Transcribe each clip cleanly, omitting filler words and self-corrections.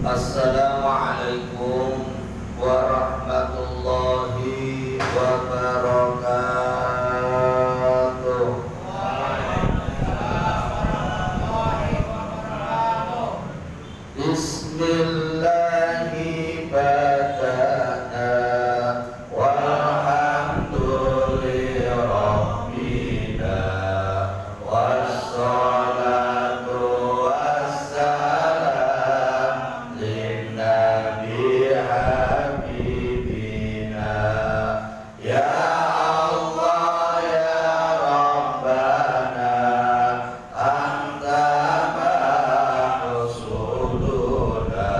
Assalamualaikum warahmatullahi wabarakatuh. Bismillahi badana walhamdulillahi rabbina wassalatu wassalam linnabi habibina ya Allah ya Rabbana anta ma'usuduna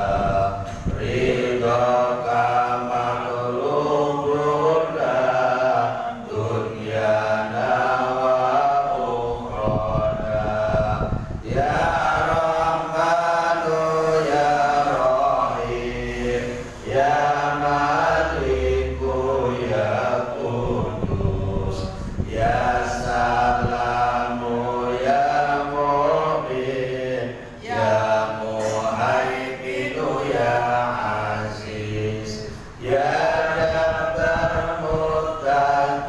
ridhaka maglubuna dunyana wa ukhrana ya Rahmanu ya Rahim ya Maliku ya Kudus ya Salamu ya Mu'min ya Muhaiminu ya Aziz ya Jabbar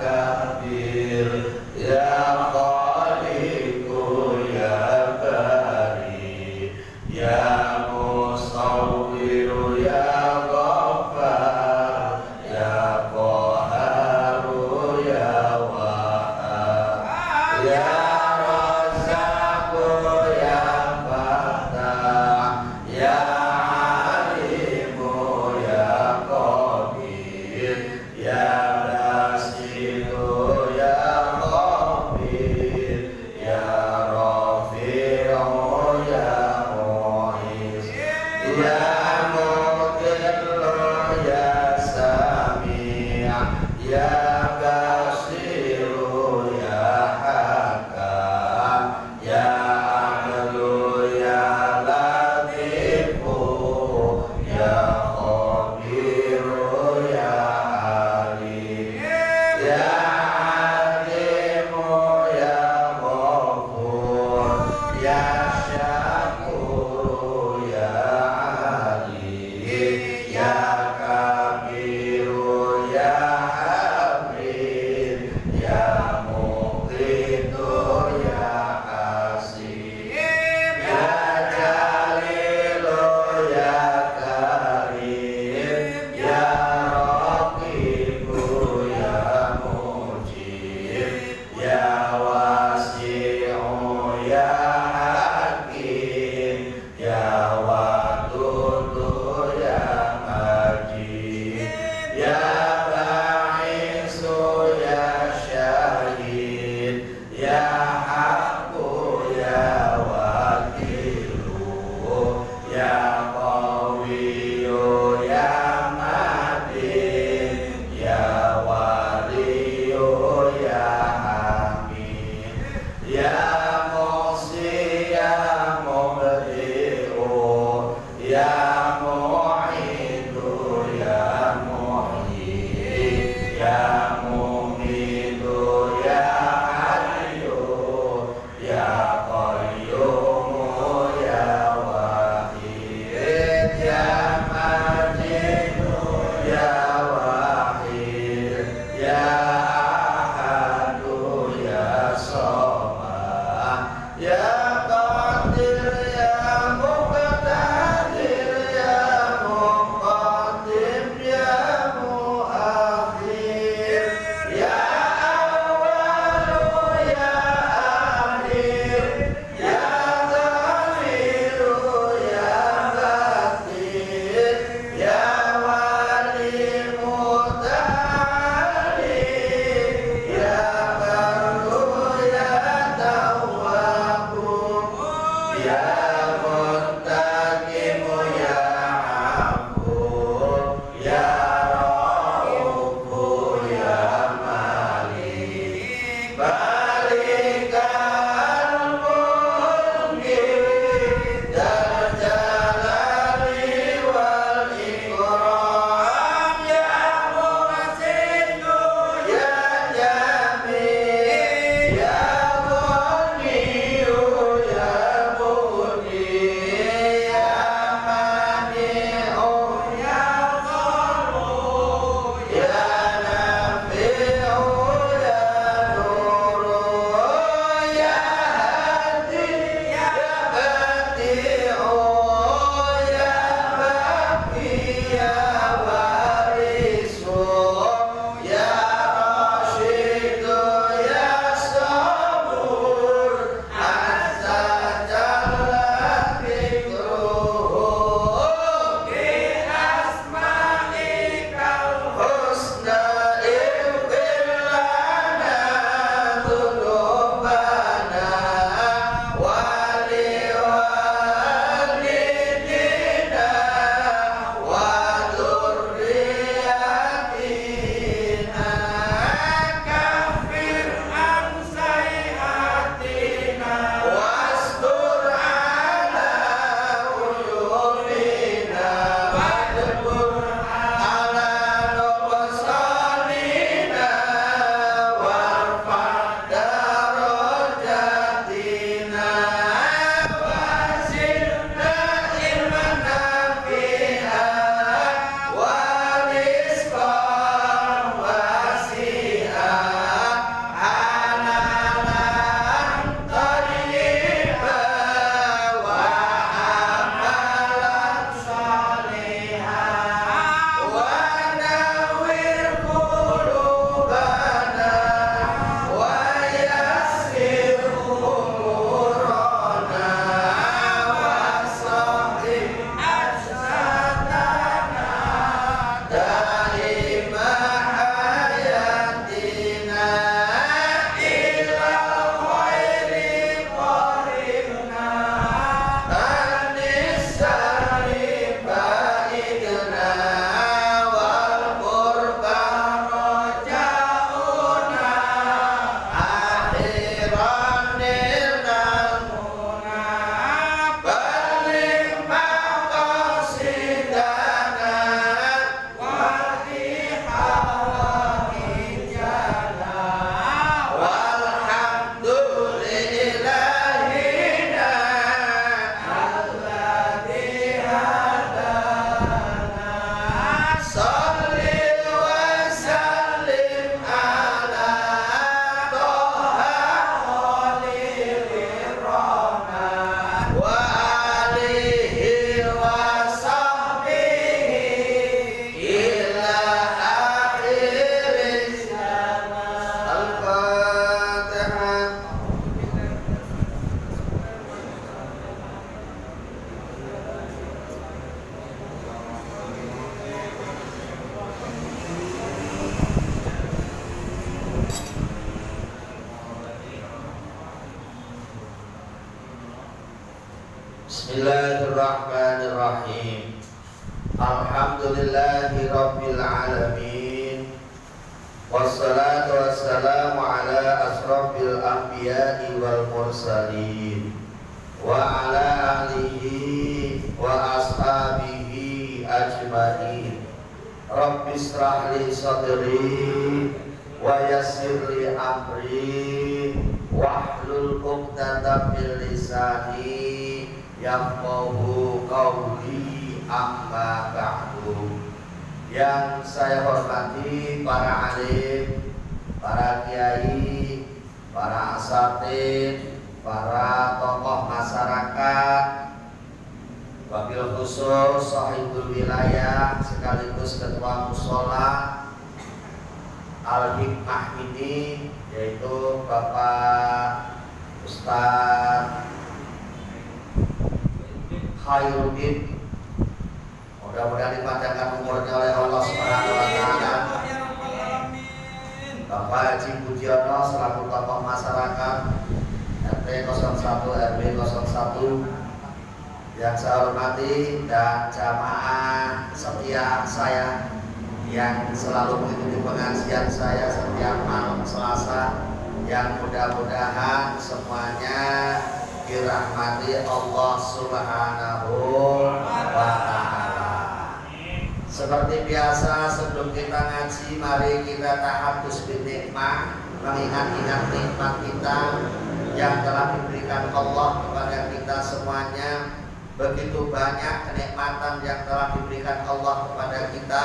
Mutakabir ya Khaliqu ya Bari ya Musawwiru ya Ghaffar ya Qaharu ya Wahhab ya Razzaqu ya Fattah ya Alimu ya Qadir ya Basiru ya Khabir ya Rafi'u ya Mu'iz ya Mudillu ya Sami' ya Basiru ya Hakam ya Adlu ya Latifu ya Khabiru ya Alim ya Alimu ya Ghafur ya Syakuru ya Ali ya Kabiru ya Habib ya Muqitu ya Asim ya Jalilu ya Karim ya Raqibu ya Mujib ya Wasi'u ya Hakim ya Wadudu ya Majid ya Ba'isu ya Syahid ya Haqqu ya Wakilu ya Qawiyu ya Matin ya Waliyu ya Hamid ya Muhsi ya Mubdi'u ya Mu'idu ya Muhyi ya Mumitu ya Hayyu ya Qayyumu ya Wahid ya Majidu ya Wahid ya Ahadu ya Somad ya Qadir ya Muqtadir ya Muqaddim ya Muakhir ya Awwalu ya Akhir ya Zahiru ya Batin ya Wali Muta'ali ya Barru ya Tawwabu ya Muntaqimu ya Afu ya Raufu ya Malik Malikal Mulki Dzal Jalali wal Ikram ya Muhsinu ya Jamil ya Ghaniyu ya Mughni Bismillahirrahmanirrahim. Alhamdulillahi rabbil alamin. Wassalatu wassalamu ala asrofil anbiya'i wal mursalin wa ala alihi wa ashabihi ajma'in. Rabbi israh li sadri wa yassir li amri wahlul 'uqdatam min lisani yafqahu qawli, amma ba'du. Yang saya hormati para alim, para kiai, para asatidz, para tokoh masyarakat, wabil khusus sahibul wilayah sekaligus ketua mushola Al-Hikmah ini, yaitu Bapak Ustadz Khairuddin. Mudah-mudahan dipanjangkan umurnya oleh Allah Subhanahu wa taala. Bapak Haji Budiono selaku tokoh masyarakat RT 01 RW 01 yang saya hormati, dan jamaah setia saya yang selalu mengikuti pengajian saya setiap malam Selasa, yang mudah-mudahan semuanya dirahmati Allah Subhanahu wa ta'ala. Seperti biasa, sebelum kita ngaji, mari kita tahadus bin nikmah, mengingat-ingat nikmat kita yang telah diberikan Allah kepada kita semuanya. Begitu banyak kenikmatan yang telah diberikan Allah kepada kita,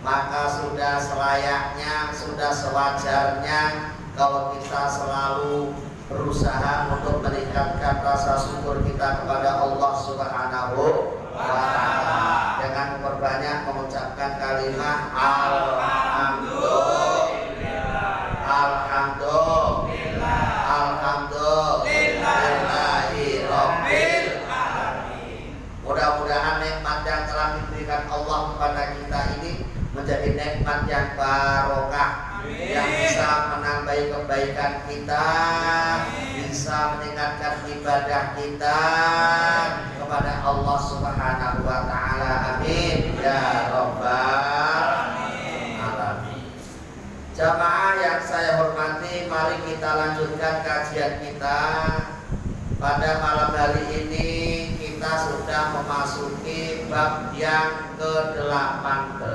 maka sudah selayaknya, sudah sewajarnya kalau kita selalu berusaha untuk meningkatkan rasa syukur kita kepada Allah Subhanahu wa ta'ala dengan memperbanyak mengucapkan kalimat alhamdulillah, alhamdulillah, alhamdulillahi rabbil alamin. Mudah-mudahan nikmat yang telah diberikan Allah kepada kita ini menjadi nikmat yang barokah, yang bisa menambahi kebaikan kita, bisa meningkatkan ibadah kita kepada Allah Subhanahu wa ta'ala. Amin ya rabbal alamin. Jamaah yang saya hormati, mari kita lanjutkan kajian kita. Pada malam hari ini kita sudah memasuki bab yang ke-18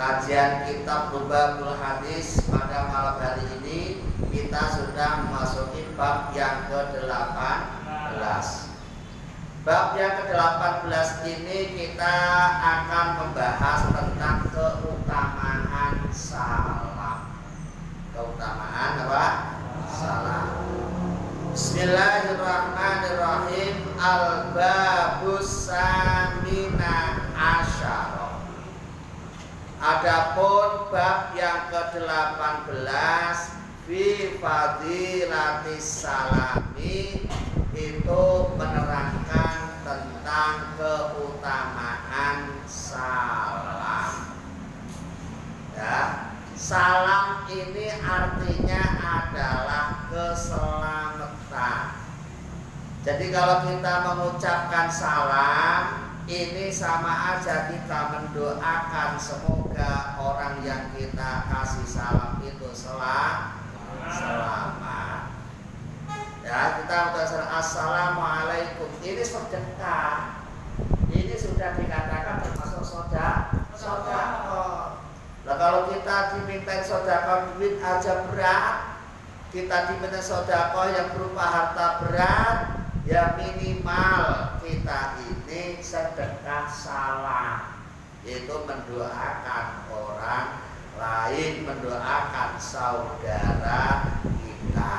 kajian kitab Lubabul Hadis. Pada malam hari ini kita sudah memasuki bab yang ke-18. Bab yang ke-18 ini kita akan membahas tentang keutamaan salam. Keutamaan apa? Salam. Bismillahirrahmanirrahim. Al-babus samina asyara. Adapun bab yang ke-18 fi fadilatis salami, itu menerangkan tentang keutamaan salam. Ya, salam ini artinya adalah keselamatan. Jadi kalau kita mengucapkan salam, ini sama aja kita mendoakan semoga orang yang kita kasih salam itu selamat. Ya, kita mengucapkan assalamualaikum, ini sedekah. Ini sudah dikatakan termasuk sedekah. Nah, kalau kita diminta sedekah duit aja berat, kita diminta sedekah yang berupa harta berat, ya minimal kita ini sedekah salam, yaitu mendoakan orang lain, mendoakan saudara kita.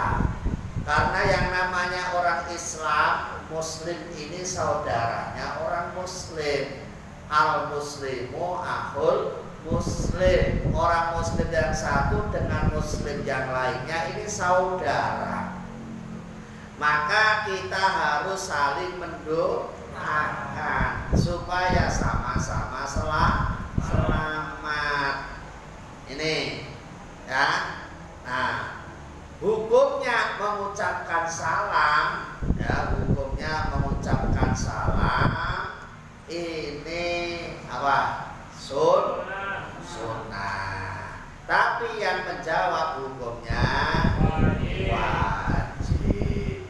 Karena yang namanya orang Islam, Muslim ini saudaranya orang Muslim. Al-Muslimu akhul Muslim. Orang Muslim yang satu dengan Muslim yang lainnya ini saudara. Maka kita harus saling mendoakan supaya sama-sama selamat. Ini ya. Nah, hukumnya mengucapkan salam, ya, hukumnya mengucapkan ini apa? Sunnah. Tapi yang menjawab hukumnya wajib.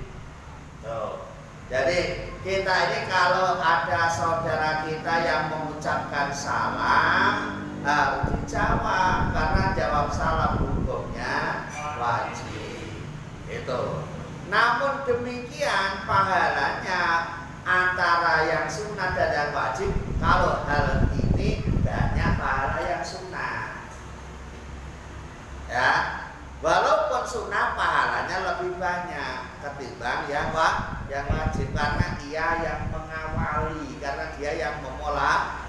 Tuh. Jadi kita ini kalau ada saudara kita yang mengucapkan salam harus dijawab, karena jawab salam hukumnya wajib. Itu. Namun demikian pahalanya antara yang sunnah dan yang wajib, kalau hal ini banyak pahala yang sunnah. Ya, walaupun sunnah pahalanya lebih banyak ketimbang yang wajib, karena dia yang mengawali, karena dia yang memulai.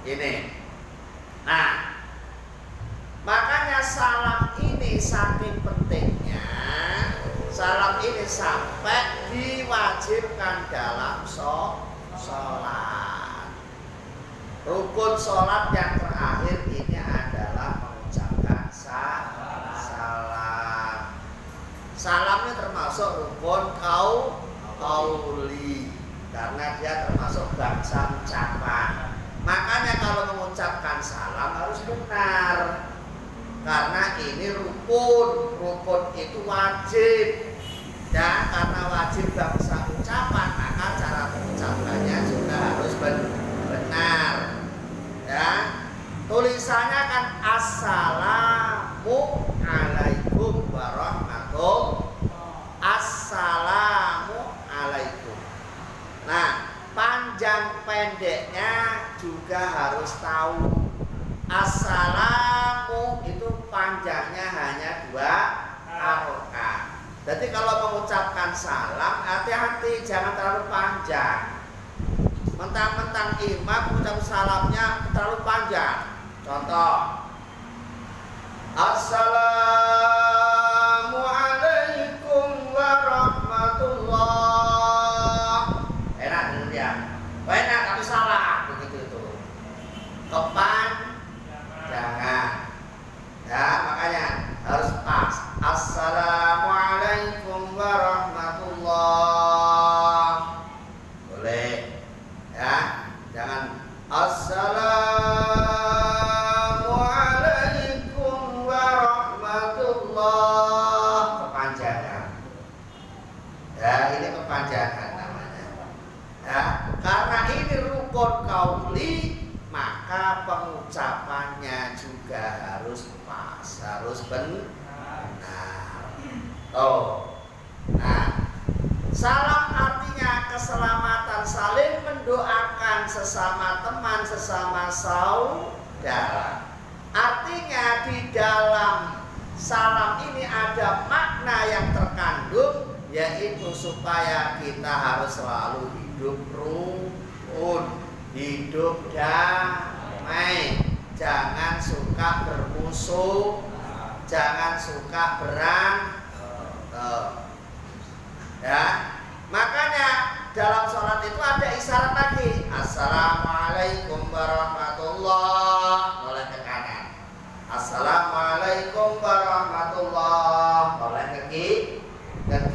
Ini. Nah, makanya salam ini saking pentingnya. Salam ini sampai diwajibkan dalam sholat. Rukun sholat yang terakhir ini adalah mengucapkan salam. Salam ini termasuk rukun qauli, karena dia termasuk bangsa ucapan. Makanya kalau mengucapkan salam harus benar, karena ini rukun itu wajib. Ya, karena wajib bangsa ucapan, maka cara mengucapkannya juga harus benar. Ya, tulisannya kan assalamu alaikum warahmatullahi. Assalamu alaikum. Nah, panjang pendeknya juga harus tahu. Assalamu itu panjangnya hanya 2 harokat. Jadi kalau mengucapkan salam, hati-hati jangan terlalu panjang. Mentang-mentang imam mengucap salamnya terlalu panjang. Contoh, Assalamualaikum warahmatullahi. Enak dengar ya? Enak tapi salah begitu itu. Jangan. Ya, makanya harus pas. Assalamualaikum warahmatullahi. Boleh. Ya, jangan Assalamualaikum warahmatullahi. Kepanjangan. Ya, ini kepanjangan namanya. Ya, karena ini rukun qauli, maka pengucapannya juga harus pas, harus benar. Nah, salam artinya keselamatan, saling mendoakan sesama teman, sesama saudara. Artinya di dalam salam ini ada makna yang terkandung, yaitu supaya kita harus selalu hidup rukun, hidup damai, jangan suka bermusuh, jangan suka berantem. Ya, makanya dalam sholat itu ada isyarat lagi. Assalamualaikum warahmatullahi, oleh ke kanan. Assalamualaikum warahmatullahi, oleh ke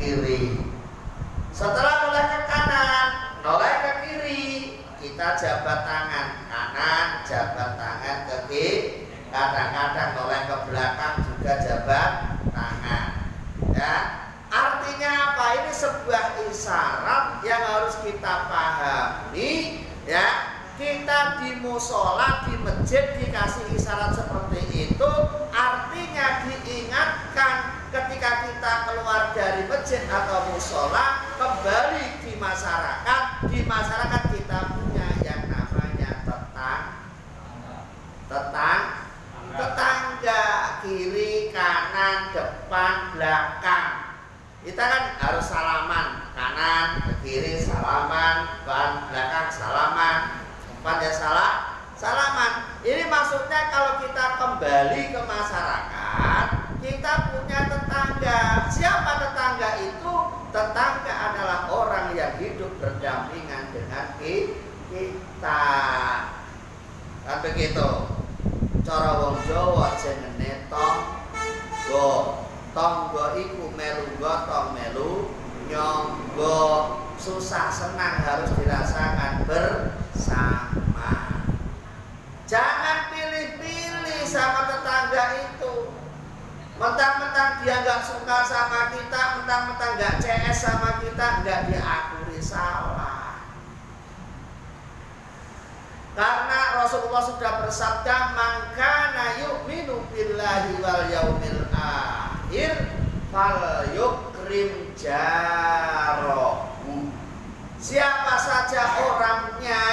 kiri. Setelah oleh ke kanan, oleh ke kiri, kita jabat tangan kanan, jabat tangan ke kiri, kadang-kadang oleh ke belakang juga jabat tangan. Ya, artinya apa? Ini sebuah isyarat yang harus kita pahami. Ya, kita di musola, di masjid dikasih isyarat seperti itu, artinya diingatkan ketika kita keluar dari masjid atau musola, kembali di masyarakat kita punya yang namanya tetangga, kiri, kanan, depan, belakang. Kita kan harus salaman, kanan ke kiri salaman, depan belakang salaman, depan ya salaman. Ini maksudnya kalau kita kembali ke masyarakat, kita punya tetangga. Siapa tetangga itu? Tetangga adalah orang yang hidup berdampingan dengan kita. Kan begitu. Cara wong Jawa jenenge tangga. Tangga iku melu gotong melu nyonggo, susah senang harus dirasakan bersama. Jangan pilih-pilih sama tetangga itu. Mentang-mentang dia nggak suka sama kita, mentang-mentang nggak CS sama kita, nggak diakui salah. Karena Rasulullah sudah bersabda, "Man kana yu'minu billahi wal yaumil akhir falyukrim jarahu." Siapa saja orangnya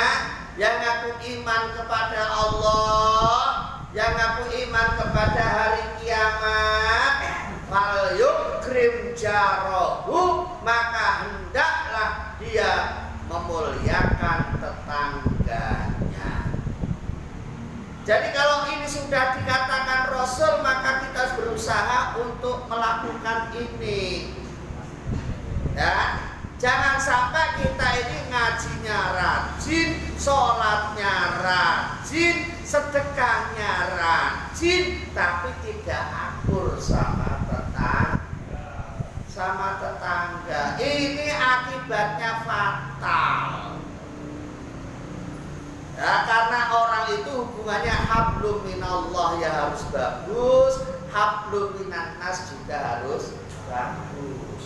yang ngaku iman kepada Allah, yang ngaku iman kepada hari kiamat, falyukrim jarahu, maka hendaklah dia memuliakan tetangganya. Jadi kalau ini sudah dikatakan Rasul, maka kita harus berusaha untuk melakukan ini. Ya, jangan sampai kita ini ngajinya rajin, sholatnya rajin, sedekahnya rajin, tapi tidak akur sama tetangga. Ini akibatnya fatal. Ya, karena orang itu hubungannya hablum minallah ya harus bagus, hablum minannas juga harus bagus.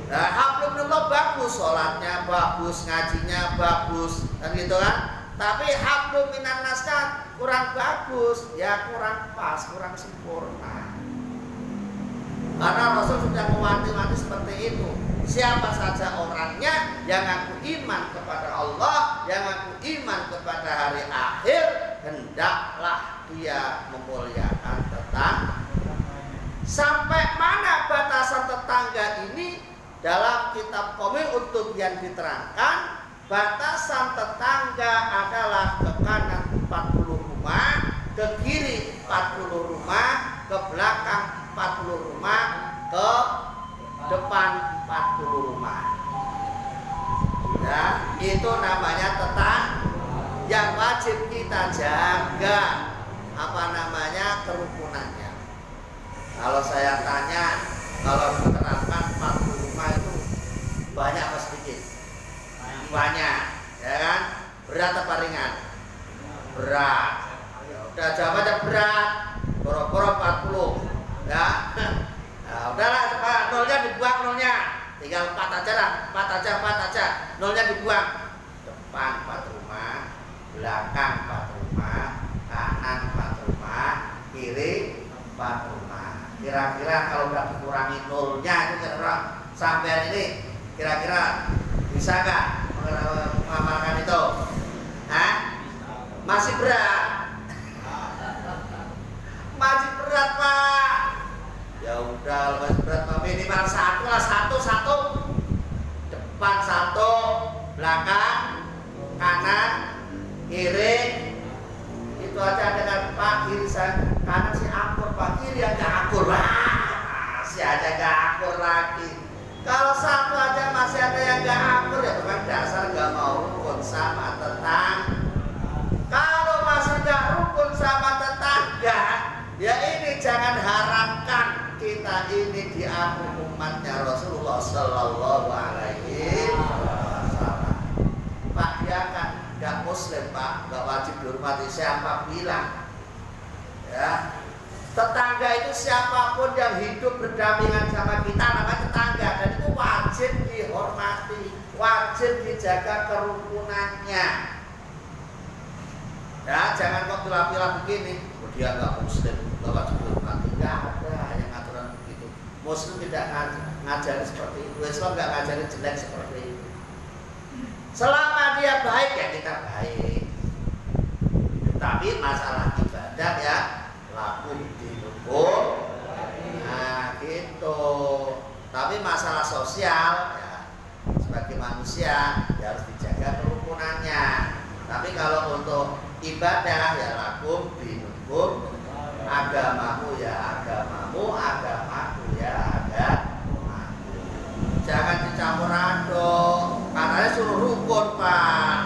Nah, hablum minallah bagus, sholatnya bagus, ngajinya bagus, kan gitu kan? Tapi hablum minannasnya kurang bagus, ya kurang pas, kurang sempurna. Karena Rasul sudah mewanti-wanti seperti itu. Siapa saja orangnya yang ngaku iman kepada Allah, yang ngaku iman kepada hari akhir, hendaklah dia memuliakan tetangga. Sampai mana batasan tetangga ini? Dalam kitab Qomil untuk yang diterangkan, batasan tetangga adalah ke kanan 40 rumah, ke kiri 40 rumah, ke belakang 40 rumah, ke depan 40 rumah. Ya, itu namanya tetangga yang wajib kita jaga kerukunannya. Kalau saya tanya, kalau diterapkan 40 rumah itu banyak apa sedikit? Banyak, ya kan? Berat apa ringan? Berat. Ya, udah jawabannya berat. Boro-boro 40, ya. Nah, udahlah, cepat, nolnya dibuang nolnya. Tinggal 4 aja lah, 4 aja. Nolnya dibuang. Depan 4 rumah, belakang 4 rumah, kanan 4 rumah, kiri 4 rumah. Kira-kira kalau udah dikurangi nolnya itu kira-kira sampean ini kira-kira bisa nggak mengamalkan itu? Hah? Masih berat? Masih berat, Pak. Ya udah, masih berat, Pak. Minimal 1 lah, 1. Depan 1, belakang, kanan, kiri. Itu aja dengan Pak, kiri saya kanan sih akur, Pak, kiri aja akur. Masih aja gak akur lagi. Kalau 1 aja masih ada yang gak akur, ya bukan dasar gak mau rukun sama tetangga. Kalau masih gak rukun sama tetangga, ya ini jangan harapkan kita ini diampuni umatnya Rasulullah Sallallahu Alaihi Wasallam. Pak, dia kan gak muslim, Pak, gak wajib dihormati. Siapa bilang? Ya, tetangga itu siapapun yang hidup berdampingan sama kita namanya tetangga, dan itu wajib dihormati, wajib dijaga kerukunannya. Ya, jangan kok pilah-pilah begini. Oh, dia nggak muslim, nggak wajib dihormati. Nggak ada yang aturan begitu. Muslim tidak ngajari seperti itu. Islam nggak ngajari jelek seperti itu. Selama dia baik ya kita baik. Tapi masalah ibadah ya lakum dinukum. Nah gitu. Tapi masalah sosial ya, sebagai manusia ya harus dijaga kerukunannya. Tapi kalau untuk ibadah ya lakum dinukum, agamamu ya agamamu, agamaku ya agamaku. Jangan dicampur aduk. Katanya suruh rukun, Pak.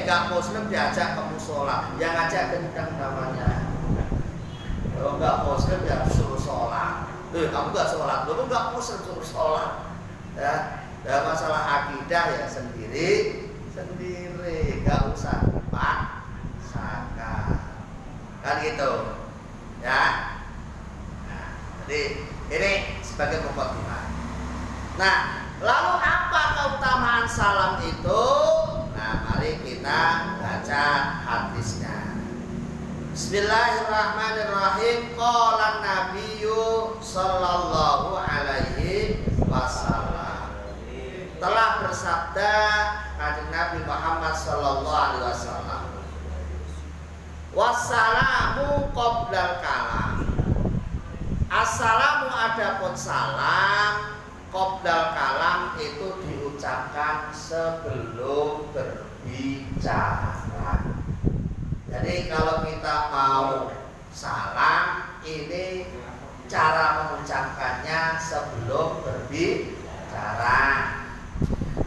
Gak muslim diajak ke musola, yang ngajak kencang namanya. Kalau gak muslim ya suruh sholat. Kamu nggak sholat, kamu nggak mau suruh sholat. Ya, dan masalah akidah ya sendiri, nggak usah paksakan. Kan gitu, ya. Nah, jadi ini sebagai mukadimah. Nah, lalu apa keutamaan salam itu? Nah, mari kita baca hadisnya. Bismillahirrahmanirrahim. Qala Nabiyyu sallallahu alaihi wasallam. Telah bersabda Kanjeng Nabi Muhammad sallallahu alaihi wasallam. Wassalamu qoblal kalam. Assalamu adapun salam, qoblal kalam itu diucapkan sebelum berbicara. Jadi kalau kita mau salam, ini cara mengucapkannya sebelum berbicara.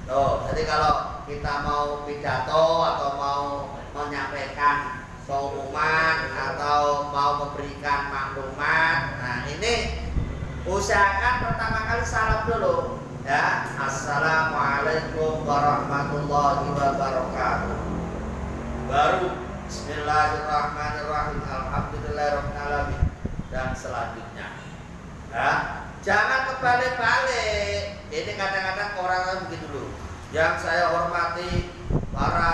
Tuh, jadi kalau kita mau pidato atau mau menyampaikan pengumuman atau mau memberikan maklumat, nah ini usahakan pertama kali salam dulu, ya. Assalamualaikum warahmatullahi wabarakatuh. Baru Bismillahirrahmanirrahim, alhamdulillahirabbil alamin, dan selanjutnya. Ya, jangan kebalik-balik. Ini kadang-kadang orang begitu dulu. Yang saya hormati para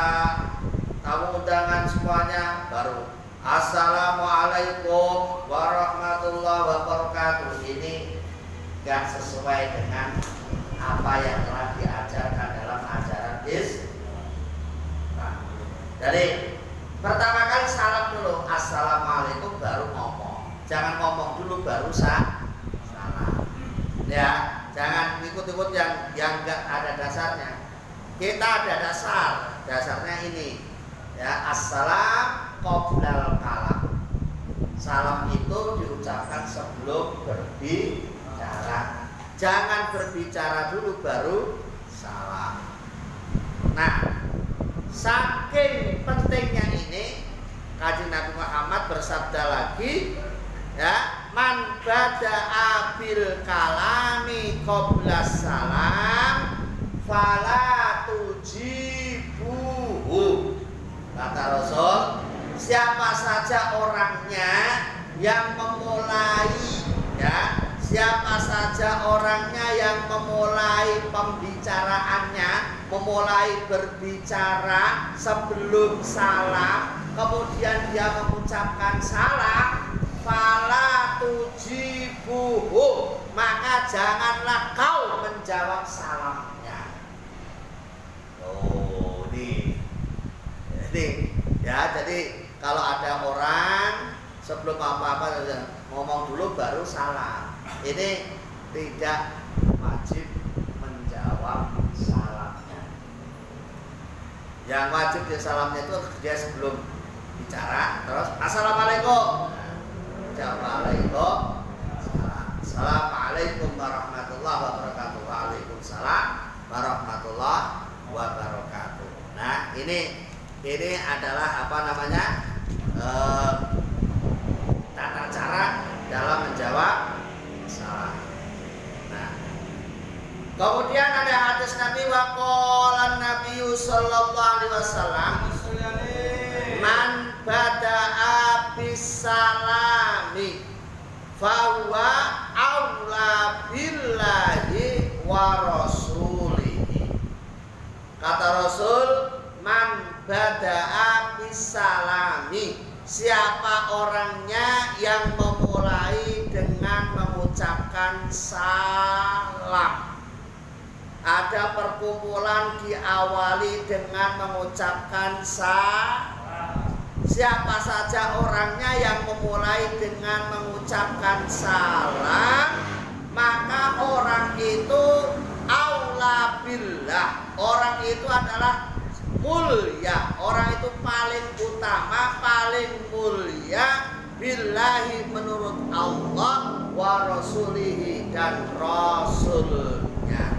tamu undangan semuanya, baru Assalamualaikum warahmatullahi wabarakatuh. Ini gak sesuai dengan apa yang telah diajarkan dalam ajaran Islam. Jadi pertama kali salam dulu, assalamualaikum, baru ngomong. Jangan ngomong dulu baru salam. Ya, jangan ikut-ikut yang gak ada dasarnya. Kita ada dasarnya ini. Ya, assalam qoblal kalam. Salam itu diucapkan sebelum berbicara. Jangan berbicara dulu baru salam. Nah, saking pentingnya ini, Kanjeng Nabi Muhammad bersabda lagi, ya, man bada'a bil kalami qablas salam fala tujibuhu. Kata Rasul, siapa saja orangnya yang memulai, ya, siapa saja orangnya yang memulai pembicaraannya, memulai berbicara sebelum salam, kemudian dia mengucapkan salam, fala tujibuhu, maka janganlah kau menjawab salamnya. Oh, ini ya, jadi kalau ada orang sebelum apa-apa ngomong dulu baru salam, ini tidak wajib menjawab salamnya. Yang wajib di salamnya itu dia sebelum bicara, terus assalamualaikum, Assalamualaikum warahmatullahi wabarakatuh. Waalaikumsalam warahmatullahi wabarakatuh. Nah, ini adalah apa namanya, tata cara dalam menjawab salam. Nah, kemudian ada hadis Nabi wa qala Nabi sallallahu alaihi wasallam, man bada'a bisalami fahuwa aula billahi wa rasulihi. Kata Rasul, man bada'a bisalami, siapa orangnya yang memulai dengan mengucapkan salam. Ada perkumpulan diawali dengan mengucapkan salam. Siapa saja orangnya yang memulai dengan mengucapkan salam, maka orang itu aula billah, orang itu adalah mulia, orang itu paling utama, paling mulia billahi, menurut Allah, wa rasulihi, dan rasulnya.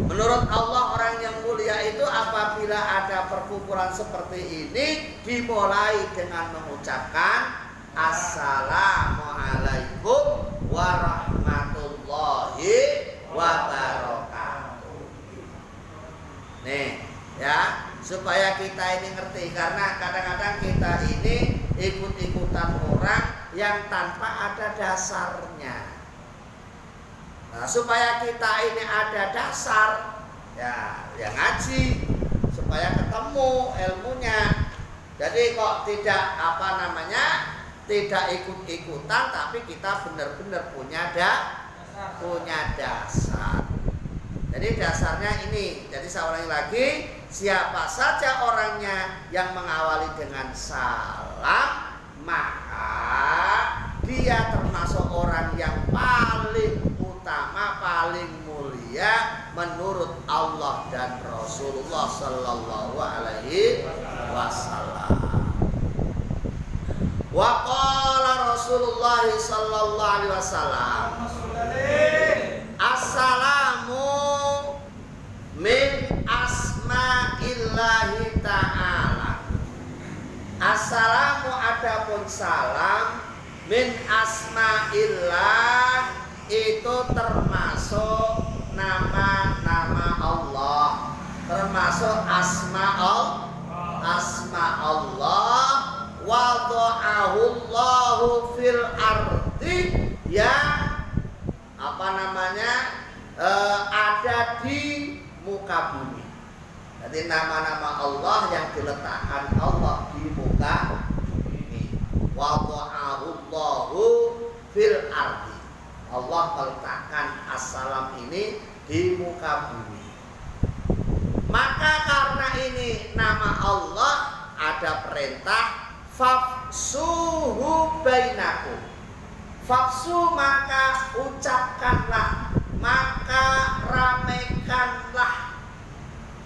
Menurut Allah, orang yang mulia itu apabila ada perkumpulan seperti ini dimulai dengan mengucapkan assalamualaikum warahmatullahi wabarakatuh. Nih, ya, supaya kita ini ngerti, karena kadang-kadang kita ini ikut-ikutan orang yang tanpa ada dasarnya. Nah, supaya kita ini ada dasar, ya ngaji supaya ketemu ilmunya. Jadi kok tidak tidak ikut-ikutan, tapi kita benar-benar punya dasar. Jadi dasarnya ini. Jadi saya ulangi lagi, siapa saja orangnya yang mengawali dengan salam, maka dia termasuk orang yang paling utama, paling mulia menurut Allah dan Rasulullah Sallallahu Alaihi Wasallam. Wa qala Rasulullah Sallallahu Alaihi Wasallam, assalamu min asma'illahi ta'ala. Assalamu adapun salam, min asma'illah itu termasuk nama-nama Allah, termasuk asma Allah. Wada'ahullahu fil ardi, yang ada di muka bumi. Jadi nama-nama Allah yang diletakkan Allah di muka bumi. Wada'ahullahu fil ardi, Allah meletakkan assalam ini di muka bumi. Maka karena ini nama Allah, ada perintah fafsuhu bainakum. Fafsu maka ucapkanlah, maka ramaikanlah,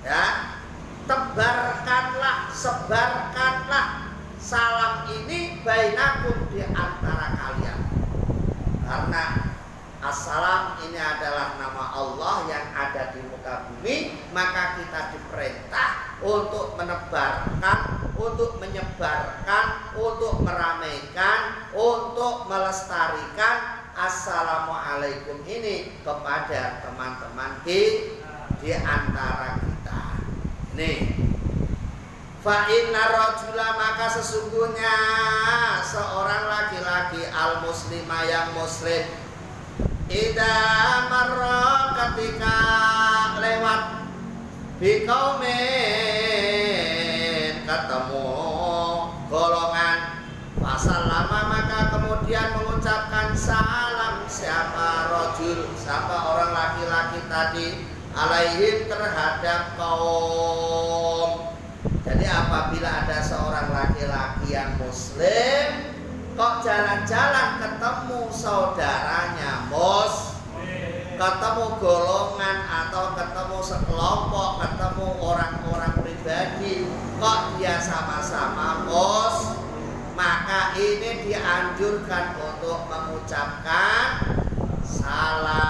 ya, tebarkanlah, sebarkanlah salam ini bainakum, di antara kalian. Karena assalam ini adalah nama Allah yang ada di muka bumi, maka kita diperintah untuk menebarkan, untuk menyebarkan, untuk meramaikan, untuk melestarikan assalamualaikum ini kepada teman-teman di antara kita. Nih, fa inna rajula, maka sesungguhnya seorang laki-laki al-muslimah yang muslim, idza marra, ketika lewat, biqaumin, ketemu golongan, fasallama, maka kemudian mengucapkan salam, siapa rajul, siapa orang laki-laki tadi, alaihim, terhadap kaum. Jadi apabila ada seorang laki-laki yang muslim kok jalan-jalan ketemu saudaranya ketemu golongan atau ketemu sekelompok, ketemu orang-orang pribadi, kok dia sama-sama maka ini dianjurkan untuk mengucapkan salam.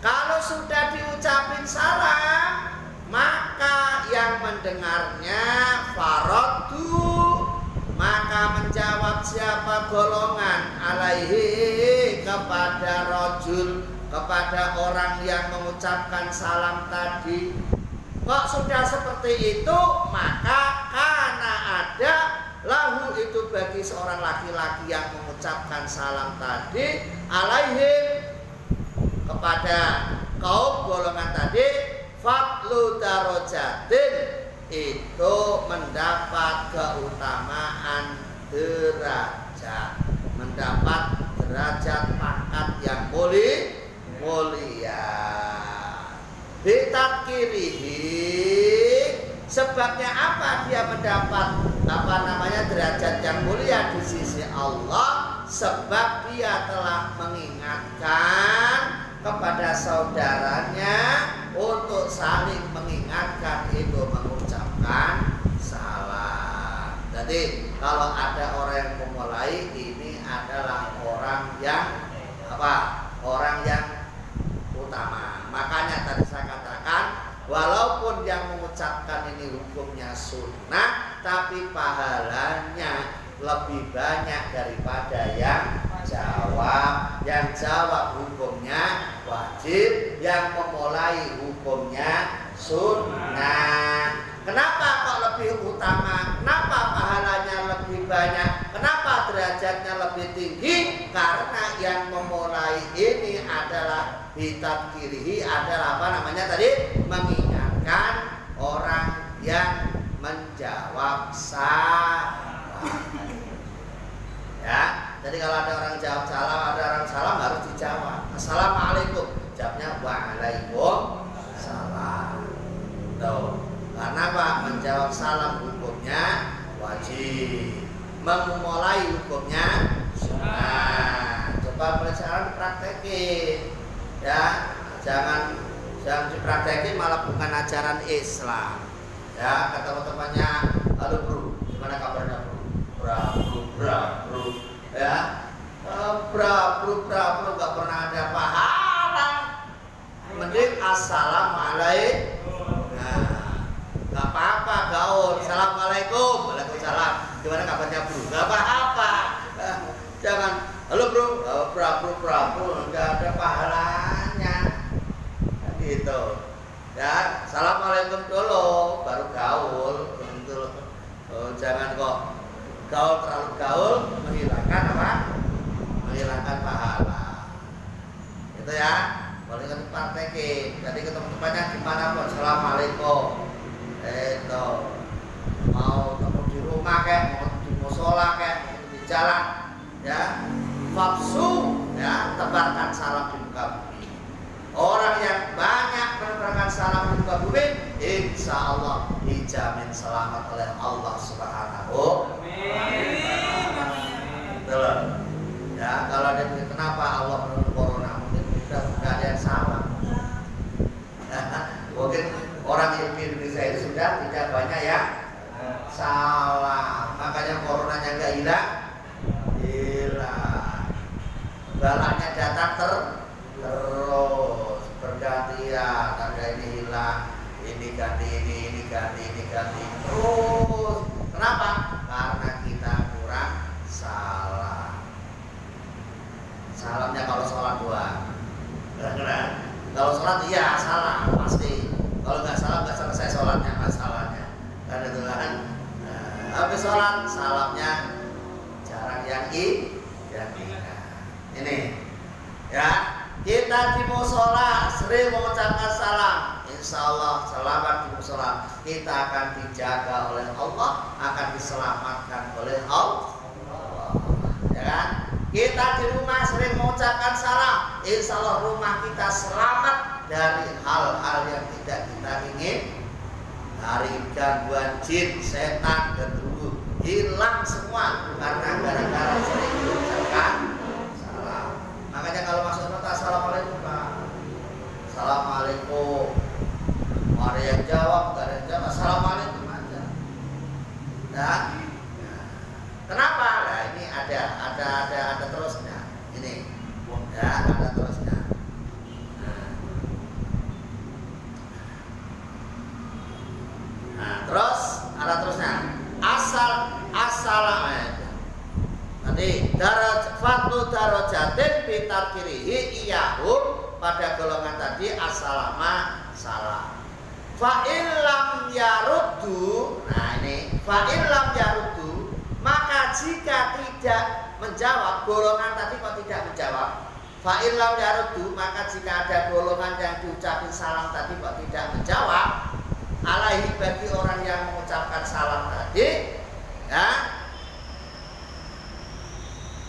Kalau sudah diucapin salam, maka yang mendengarnya faradu, maka menjawab siapa golongan, alaihi, kepada rajul, kepada orang yang mengucapkan salam tadi. Kok sudah seperti itu, maka karena ada lahu, itu bagi seorang laki-laki yang mengucapkan salam tadi, alaihim, kepada kaum golongan tadi, fadlu darajatin, itu mendapat keutamaan derajat, mendapat derajat pangkat yang mulia. Bitadkirihi, sebabnya apa dia mendapat derajat yang mulia di sisi Allah? Sebab dia telah mengingatkan kepada saudaranya untuk saling mengingatkan, itu mengucapkan salam. Jadi kalau ada orang yang memulai, ini adalah orang yang orang yang utama. Makanya tadi saya katakan, walaupun yang mengucapkan ini hukumnya sunnah, tapi pahalanya lebih banyak daripada yang jawab. yang jawab hukumnya wajib, yang memulai hukumnya sunnah. Kenapa kok lebih utama? Kenapa pahalanya lebih banyak? Kenapa derajatnya lebih tinggi? Karena yang memulai ini adalah bitadkirihi, adalah apa namanya tadi? Mengingatkan orang yang menjawab salah. Ya, jadi kalau ada orang jawab salam, ada orang salam harus dijawab. Assalamualaikum, jawabnya waalaikumsalam. Tuh, karena apa? Menjawab salam hukumnya wajib, memulai hukumnya sunnah. Coba pelajaran dipraktekin, ya, jangan dipraktekin malah bukan ajaran Islam. Ya, kata teman-temannya, halo bro, gimana kabarnya bro? Bro, ya, bro, nggak pernah ada pahala. Mending assalamualaikum. Nah, nggak apa-apa gaul. Assalamualaikum, waalaikumsalam. Gimana kabarnya bro? Nggak apa-apa. Jangan, halo bro, bro, nggak ada pahalanya. Gitu. Ya, assalamualaikum dulu, baru gaul. Gitu. Jangan kok gaul terlalu gaul, menghilangkan apa? Menghilangkan pahala. Itu ya. Boleh kan praktekin. Jadi ketemu-temunya gimana pun. Assalamualaikum. Itu. Mau ketemu di rumah kayak, mau di musola kayak, mau di jalan, ya. Fafsu, ya, tebarkan salam di muka bumi. Orang yang banyak menebarkan salam di muka bumi, insya Allah dijamin selamat oleh Allah Subhanahu. Betul. Ya, kalau ada kenapa Allah menurut corona, mungkin sudah ada yang salah. Mungkin orang yang di Indonesia itu sudah tidak banyak ya salah, makanya coronanya nggak hilang. Balanya datang terus bergantian, ada ini hilang, ini ganti ini ganti terus. Kenapa? Karena kita kurang salam. Salamnya kalau sholat doang. Kalau sholat iya salah pasti. Kalau nggak salam nggak selesai sholatnya, masalahnya. Kan itu kan. Habis sholat salamnya jarang yang ini. Ya, kita di musola sering mengucapkan salam. Insya Allah selamat di musola. Kita akan dijaga oleh Allah, akan diselamatkan oleh Allah. Ya kan? Kita di rumah sering mengucapkan salam. Insya Allah rumah kita selamat dari hal-hal yang tidak kita ingin. Dari gangguan jin, setan, genderuwo hilang semua karena gara-gara sering mengucapkan salam. Makanya kalau masuk kota, assalamualaikum Pak. Assalamualaikum. Ada yang jawab, nggak ada yang jawab, assalamualaikum aja. Dan kenapa? Nah ini ada terusnya. Ini, ya ada terusnya. Nah terus ada terusnya. Nanti fatu darajatin bitadkirihi iyahum, pada golongan tadi assalama salam. Fa'illam yaruddu, nah ini fa'illam yaruddu, maka jika tidak menjawab, golongan tadi kok tidak menjawab. Fa'illam yaruddu, maka jika ada golongan yang diucapin salam tadi kok tidak menjawab, alaihi, bagi orang yang mengucapkan salam tadi, ya,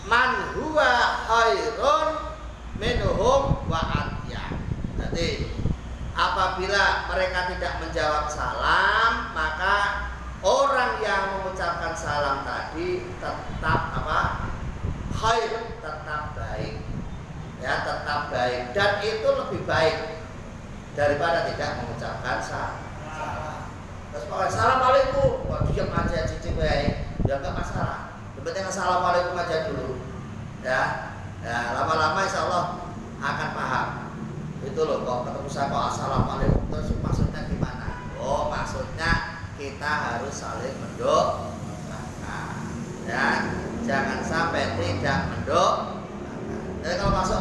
man huwa khairun minhum wa atya. Jadi apabila mereka tidak menjawab salam, maka orang yang mengucapkan salam tadi tetap apa? Khair, tetap baik. Ya, tetap baik, dan itu lebih baik daripada tidak mengucapkan salam. Terus assalamualaikum, kok diam aja cicing baik, ya enggak masalah. Yang penting assalamualaikum aja dulu. Ya, lama-lama insya Allah akan paham. Itu loh, kok ketemu saya kok assalamualaikum, terus maksudnya gimana? Oh, maksudnya kita harus saling mendoakan. Ya, jangan sampai tidak mendoakan. Jadi kalau masuk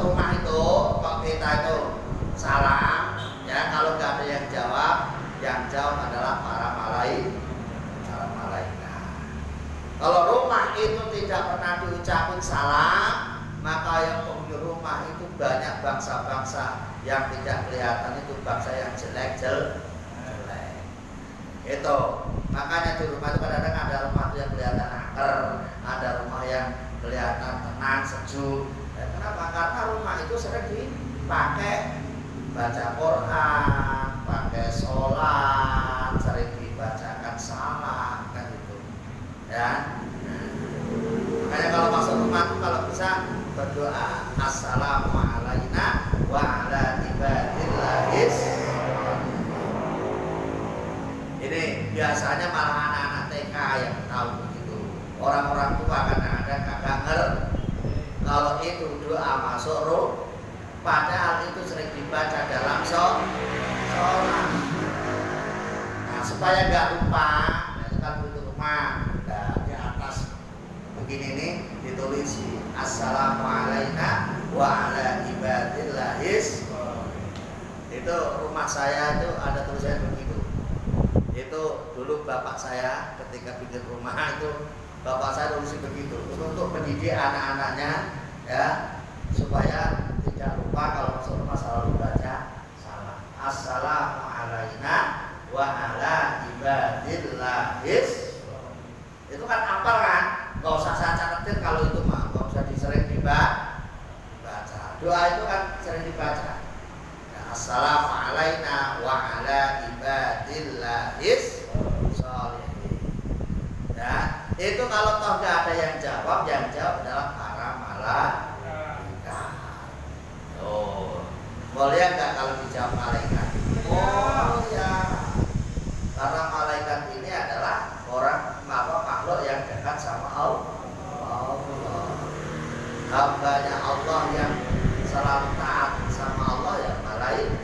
bangsa yang tidak kelihatan itu bangsa yang jelek. Itu makanya di rumah itu kadang-kadang ada rumah itu yang kelihatan angker, ada rumah yang kelihatan tenang, sejuk. Kenapa? Karena rumah itu sering dipakai baca Quran, pakai sholat, sering dibacakan salam, kan gitu. Ya. Makanya kalau masuk rumah itu kalau bisa berdoa Assalamualaikum wa ala ibadillahis. Ini biasanya malah anak-anak TK yang tahu begitu. Orang-orang tua kadang-kadang kagak ngerti kalau itu doa masuk roh, padahal itu sering dibaca dalam sholat. Nah, supaya nggak lupa, nah itu kan butuh rumah. Nah, di atas begini nih ditulis Assalamualaikum wa ala ibadillahis. Itu rumah saya itu ada tulisan begitu. Itu dulu bapak saya ketika bikin rumah itu bapak saya tulis begitu untuk mendidik anak-anaknya ya supaya tidak lupa kalau masuk rumah selalu baca salam Assalamualaikum wa ala ibadillahis. Itu kan apal kan, nggak usah saya catetin kalau itu mah, nggak usah disering dibaca. Doa itu kan sering dibaca. Assalamualaikum wa ala ibadillahis sholihin. Ya, itu kalau toh nggak ada yang jawab adalah para malaikat. Oh, boleh nggak kalau dijawab malaikat? Oh ya, karena malaikat ini adalah makhluk yang dekat sama Allah. Hambanya Allah yang selalu taat sama Allah ya malaikat.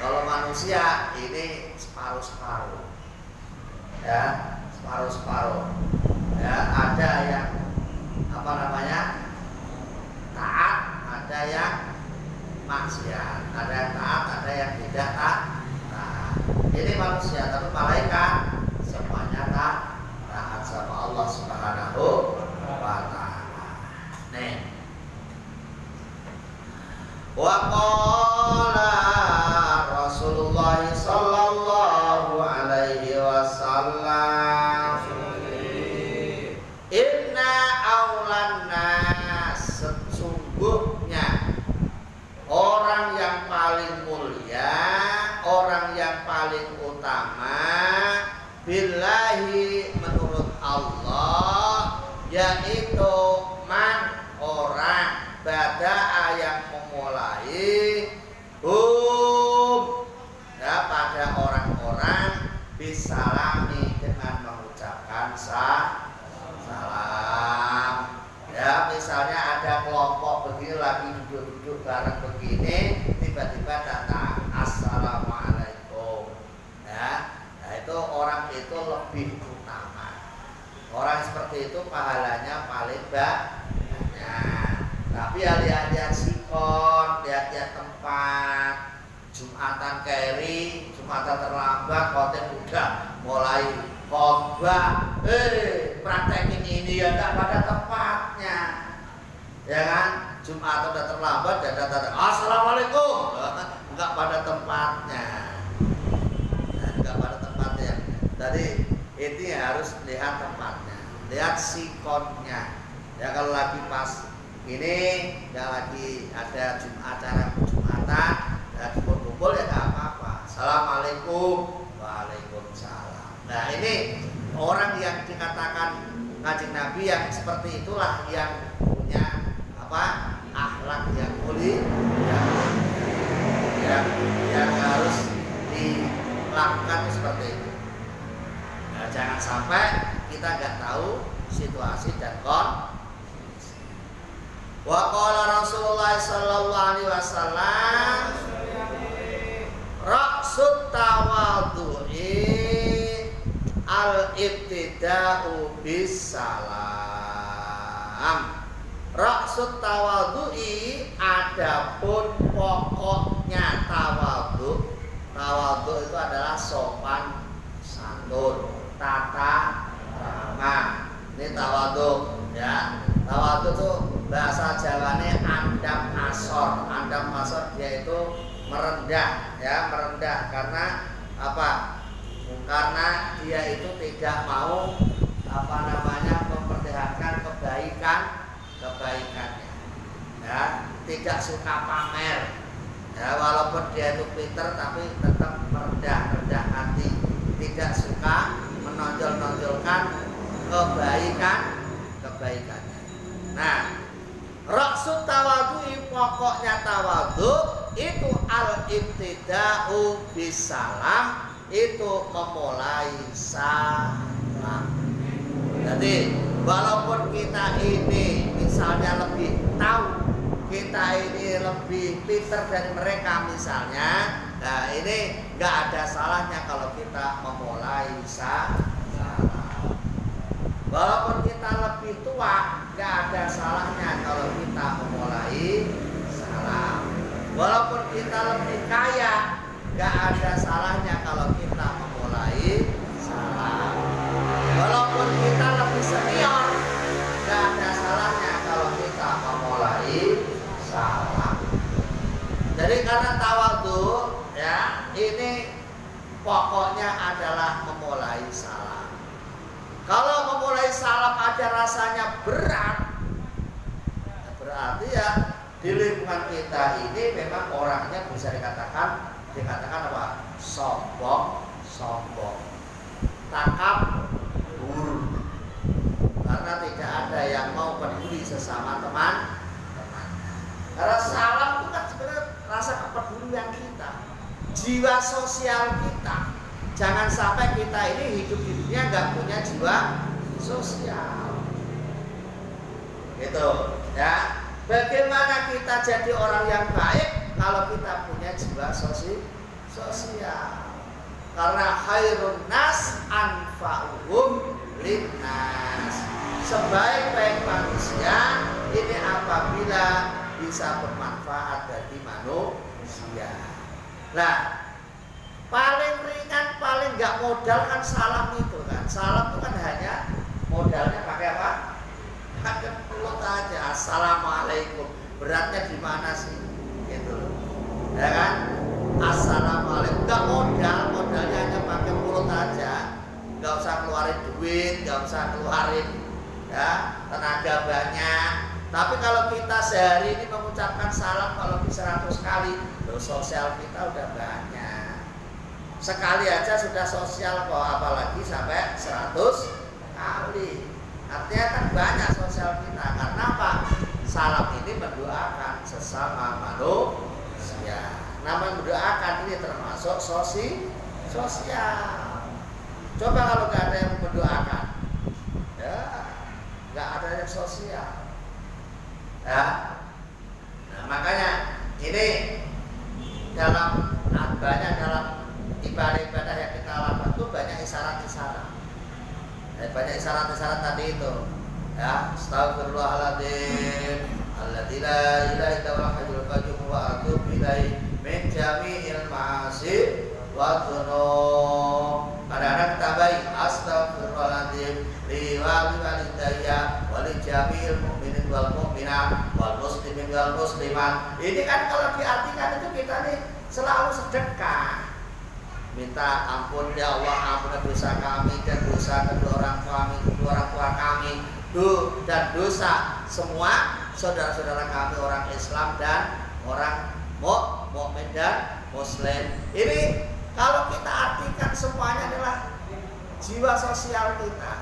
Kalau manusia ini separuh-separuh. Ya, separuh-separuh. Ya, ada yang taat, ada yang maksiat, ada yang taat, ada yang tidak taat. Ini manusia, tapi malaikat semuanya taat sama Allah Subhanahu wa ta'ala. Nih. Wa qala Rasulullah sallallahu alaihi wasallam inna aulan nas, sesungguhnya orang yang paling mulia, orang yang paling utama billahi menurut Allah yaitu man orang bada'a yang memulai ya pada orang-orang bisalami dengan mengucapkan salam. Ya, misalnya ada kelompok begini lagi duduk-duduk bareng begini, tiba-tiba datang assalamualaikum. Ya, nah itu orang itu lebih utama. Orang seperti itu pahalanya paling banyak. Tapi ya lihat-lihat sikon, lihat-lihat tempat. Jumatan keri, Jumatan terlambat, khotib udah mulai khotbah. Praktekin ini ya enggak pada tempatnya. Ya kan? Jumatan udah terlambat dan datang assalamualaikum. Enggak pada tempatnya. Enggak pada tempatnya. Jadi ini harus lihat tempatnya, lihat sikonnya. Ya kalau lagi pas ini, ya lagi ada acara Jumatan, ya kumpul ya nggak apa-apa. Assalamualaikum, waalaikumsalam. Nah ini orang yang dikatakan Kanjeng Nabi yang seperti itulah yang punya akhlak yang mulia, yang harus dilakukan seperti itu. Nah, jangan sampai kita nggak tahu situasi dan kondisi. Wa qala Rasulullah sallallahu alaihi wasallam ra'sut tawadhu'i al-ibtida'u bis salam. Ra'sut tawadhu'i adapun pokoknya tawadhu. Tawadhu itu adalah sopan santun, tata krama. Ini tawadhu ya. Tawadhu itu bahasa Jawane adab yaitu merendah, ya, merendah karena apa? Karena dia itu tidak mau memperlihatkan kebaikannya, ya, tidak suka pamer, ya, walaupun dia itu pinter tapi tetap rendah hati, tidak suka menonjolkan kebaikannya. Nah, raksud tawadhu, pokoknya tawadhu itu al-ibtida'u bisalam, itu memulai salam. Jadi walaupun kita ini misalnya lebih tahu, kita ini lebih pintar dari mereka misalnya, nah ini nggak ada salahnya kalau kita memulai salam. Walaupun kita lebih tua, nggak ada salahnya kalau kita memulai salam. Walaupun kita lebih kaya, nggak ada salahnya kalau kita memulai salam. Walaupun kita lebih senior, nggak ada salahnya kalau kita memulai salam. Jadi karena tawadhu, ya, ini pokoknya adalah memulai salam. Kalau memulai salam aja rasanya berat, berarti ya di lingkungan kita ini memang orangnya bisa dikatakan apa? Sombong, takabur. Karena tidak ada yang mau peduli sesama teman. Karena salam itu kan sebenarnya rasa kepedulian kita, jiwa sosial kita. Jangan sampai kita ini hidup di dunia nggak punya jiwa sosial, gitu, ya. Bagaimana kita jadi orang yang baik kalau kita punya jiwa sosial? Karena khairun nas anfa'uhum linnas. Sebaik-baik manusia ini apabila bisa bermanfaat bagi manusia. Nah, paling ringan, paling nggak modal kan salam itu kan. Salam itu kan hanya modalnya pakai apa? Pakai mulut aja. Assalamualaikum. Beratnya di mana sih? Gitu, ya kan? Assalamualaikum. Nggak modalnya hanya pakai mulut aja. Nggak usah keluarin duit, nggak usah keluarin, ya, tenaga banyak. Tapi kalau kita sehari ini mengucapkan salam kalau bisa 100 kali, sosial kita udah banyak. Sekali aja sudah sosial kok, apalagi sampai 100 kali. Artinya kan banyak sosial kita. Karena apa? Salam ini mendoakan sesama manusia. Nama mendoakan ini termasuk sosial. Coba kalau nggak ada yang mendoakan, ya nggak ada yang sosial. Ya. Nah, makanya ini dalam ibadah-ibadah yang kita lakukan itu banyak isyarat-isyarat. Banyak isyarat-isyarat tadi itu. Ya, astagfirullahaladzim, alladzi la ilaha illa huwal hayyul qayyum wa atubu ilaihi min jami'il ma'asi wa dzunub. Kadang-kadang kita baik astagfirullahaladzim li walidayya wa li jami'il mu'minin wal mu'minat wal muslimin wal muslimat. Ini kan kalau diartikan itu kita nih selalu sedekah. Minta ampun ya Allah, ampuni dosa kami dan dosa kedua orang tua kami, dan dosa semua saudara-saudara kami orang Islam dan orang mukmin dan muslim. Ini kalau kita artikan semuanya adalah jiwa sosial kita.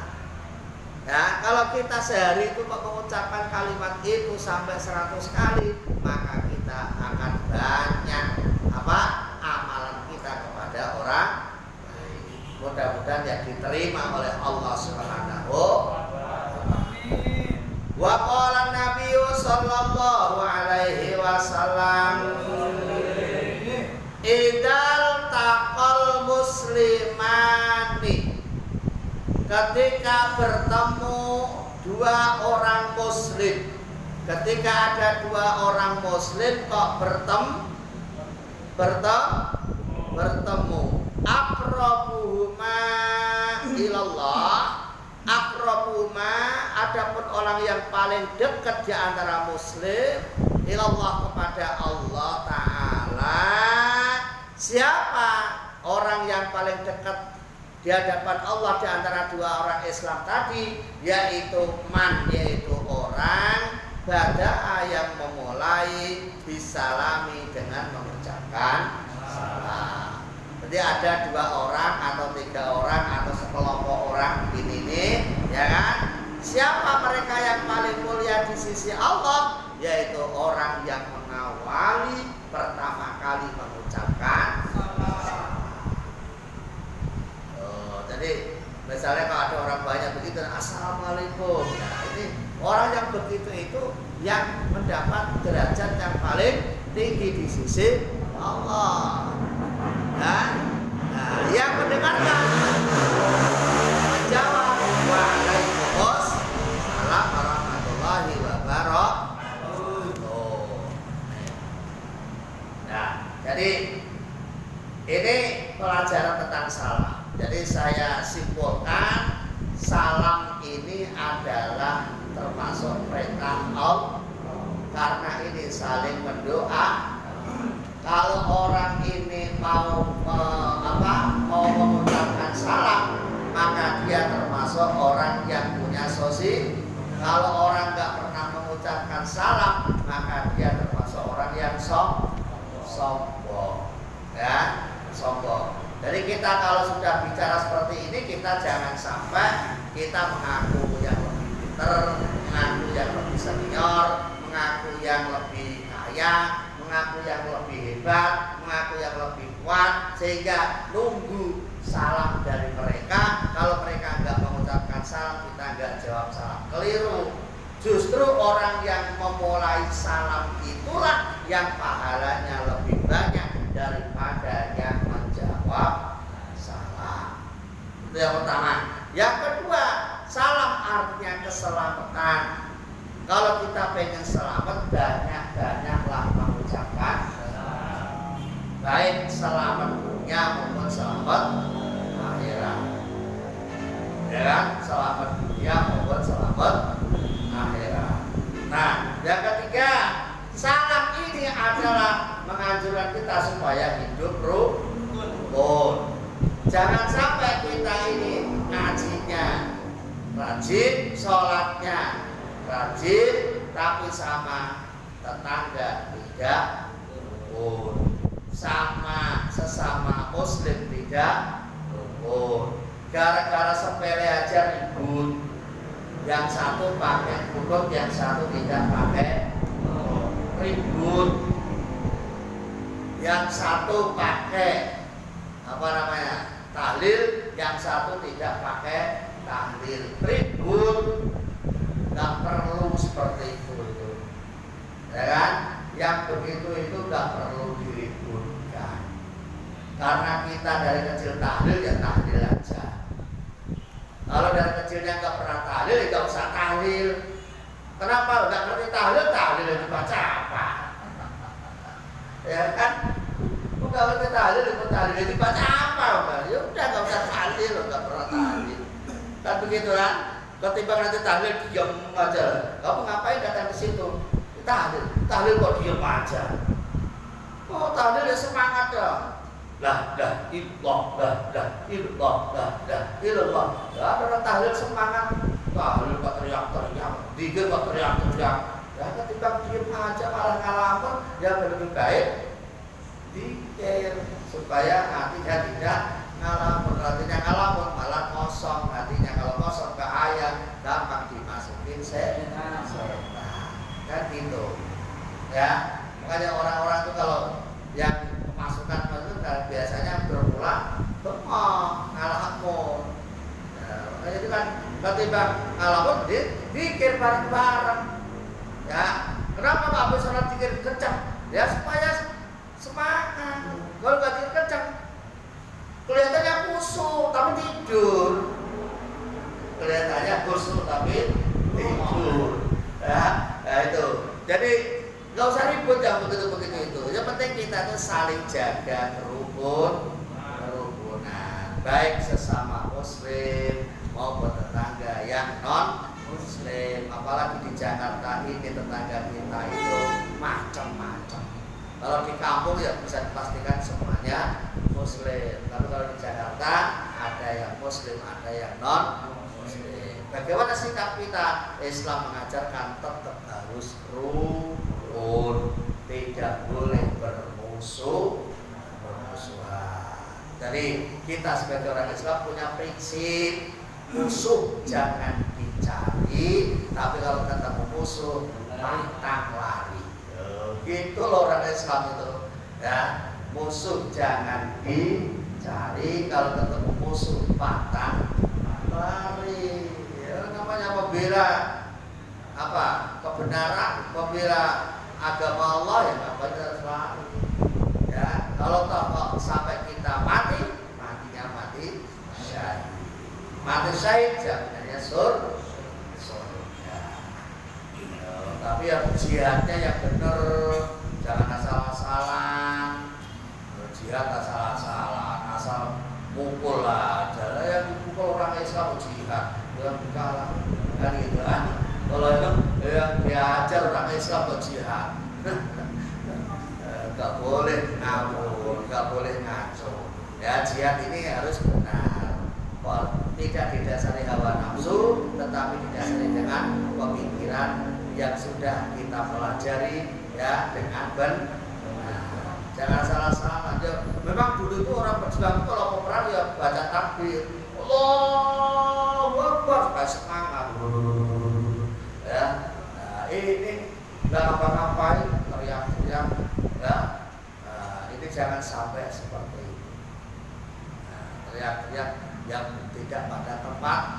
Ya, kalau kita sehari itu mengucapkan kalimat itu sampai 100 kali, maka kita akan banyak amalan kita kepada orang baik. Mudah-mudahan yang diterima oleh Allah Subhanahu wa ta'ala. Wa qala Nabi sallallahu alaihi wasallam, idal taqal muslimani, ketika bertemu dua orang muslim, ketika ada dua orang muslim kok bertemu, aqrabuhuma ilallah, aqrabuhuma, adapun orang yang paling dekat di antara muslim, ilallah kepada Allah Ta'ala, di hadapan Allah di antara dua orang Islam tadi, yaitu orang bada'a yang memulai bisalami dengan mengucapkan salam. Jadi ada dua orang atau tiga orang atau sekelompok orang ini ya kan? Siapa mereka yang paling mulia di sisi Allah? Yaitu orang yang mengawali pertama kali mengucapkan salam. Jadi misalnya kalau ada orang banyak begitu, assalamualaikum. Nah ini orang yang begitu itu yang mendapat derajat yang paling tinggi di sisi Allah. Nah yang mendengarkan menjawab waalaikumsalam warahmatullahi wabarakatuh. Nah jadi ini pelajaran tentang salam. Jadi saya simpulkan salam ini adalah termasuk perintah Allah karena ini saling berdoa. Kalau orang ini mau mengucapkan salam, maka dia termasuk orang yang punya sosi. Kalau orang nggak pernah mengucapkan salam, maka dia termasuk orang yang sombong, ya, sombong. Jadi kita kalau sudah bicara seperti ini, kita jangan sampai kita mengaku yang lebih pintar, mengaku yang lebih senior, mengaku yang lebih kaya, mengaku yang lebih hebat, mengaku yang lebih kuat, sehingga nunggu salam dari mereka. Kalau mereka nggak mengucapkan salam, kita nggak jawab salam. Keliru. Justru orang yang memulai salam itulah yang pahalanya lebih banyak daripada yang menjawab salam. Itu yang pertama. Yang kedua, salam artinya keselamatan. Kalau kita pengen selamat, banyak-banyaklah mengucapkan salam. Baik selamat dunia maupun selamat akhirat. Ya kan? Selamat dunia maupun selamat akhirat. Nah, yang ketiga, salam ini adalah menganjurkan kita supaya hidup rukun. Jangan sampai kita ini ngajinya rajin, sholatnya rajin, tapi sama tetangga tidak rukun, sama sesama muslim tidak rukun. Gara-gara sepele aja ribut. Yang satu pakai kunut, yang satu tidak pakai ribut. Yang satu pakai tahlil, yang satu tidak pakai tahlil, ribut. Nggak perlu seperti itu, ya kan? Yang begitu itu nggak perlu diributkan. Karena kita dari kecil tahlil, ya tahlil aja. Kalau dari kecilnya nggak pernah tahlil, ya nggak usah tahlil. Kenapa? Nggak ngerti tahlil, tahlil yang dibaca apa? Ya kan? Nggak ngerti tahlil, tahlil yang dibaca apa? Ya udah nggak usah tahlil, nggak pernah tahlil. Kan begitu kan? Ketimbang nanti tahlil diam aja. Kamu ngapain datang ke situ? Tahlil kok diam aja? Oh tahlil ya semangat dong. Lah illallah, illallah. Ya ada orang tahlil semangat. Tahlil kok teriak-teriak, dikir kok teriak-teriak. Ya ketimbang diam aja malah ngalamun, ya lebih baik dikir supaya hatinya tidak ngalamun. Hatinya ngalamun malah kosong. Hatinya kalau kosong bahaya, gampang dimasukin setan. Kan gitu. Ya, makanya orang-orang itu kalau yang kemasukan itu biasanya berulang bengong, ngalamun. Ya, makanya itu kan ketimbang ngalamun dikir bareng-bareng. Ya, kenapa Pak Abu sholat dikir kencang? Ya supaya semangat. Kalau nggak dikir kencang, kelihatannya khusyuk tapi tidur. Kelihatannya khusyuk tapi tidur. Ya, itu. Jadi nggak usah ribut yang begitu-begitu itu. Yang penting kita tuh saling jaga kerukunan, baik sesama muslim maupun tetangga yang non muslim. Apalagi di Jakarta ini tetangga kita itu macam-macam. Kalau di kampung ya bisa dipastikan semuanya muslim. Tapi kalau di Jakarta ada yang muslim, ada yang non muslim. Bagaimana sikap kita? Islam mengajarkan tetap harus rukun, tidak boleh bermusuhan. Jadi kita sebagai orang Islam punya prinsip, musuh jangan dicari, tapi kalau ketemu musuh pantang lari. Gitu loh orang Islam itu. Ya, musuh jangan dicari, kalau ketemu musuh pantang lari. Ya, namanya membela kebenaran, membela agama Allah, ya ngapain harus lari. Ya, kalau toh sampai kita matinya mati syahid. Mati syahid jaminannya surga. Tapi yang jihadnya yang benar, jangan asal-asalan. Jihad asal-asalan, asal mukul aja. Yang dipukul orang Islam jihad, yang kalah kan gitu kan. Kalau yang diajar orang Islam jihad, nggak boleh ngawur, nggak boleh ngaco. Ya, jihad ini harus benar. Tidak didasari hawa nafsu, tetapi didasari dengan pemikiran yang sudah kita pelajari, ya, dengan benar. Jangan salah-salah. Ya, memang dulu itu orang berjuang kalau mau perang ya baca takbir, Allahu Akbar, supaya semangat. Ya, nah, ini nggak ngapa-ngapain, teriak-teriak, ya. Ini jangan sampai seperti itu. Teriak-teriak yang tidak pada tempatnya.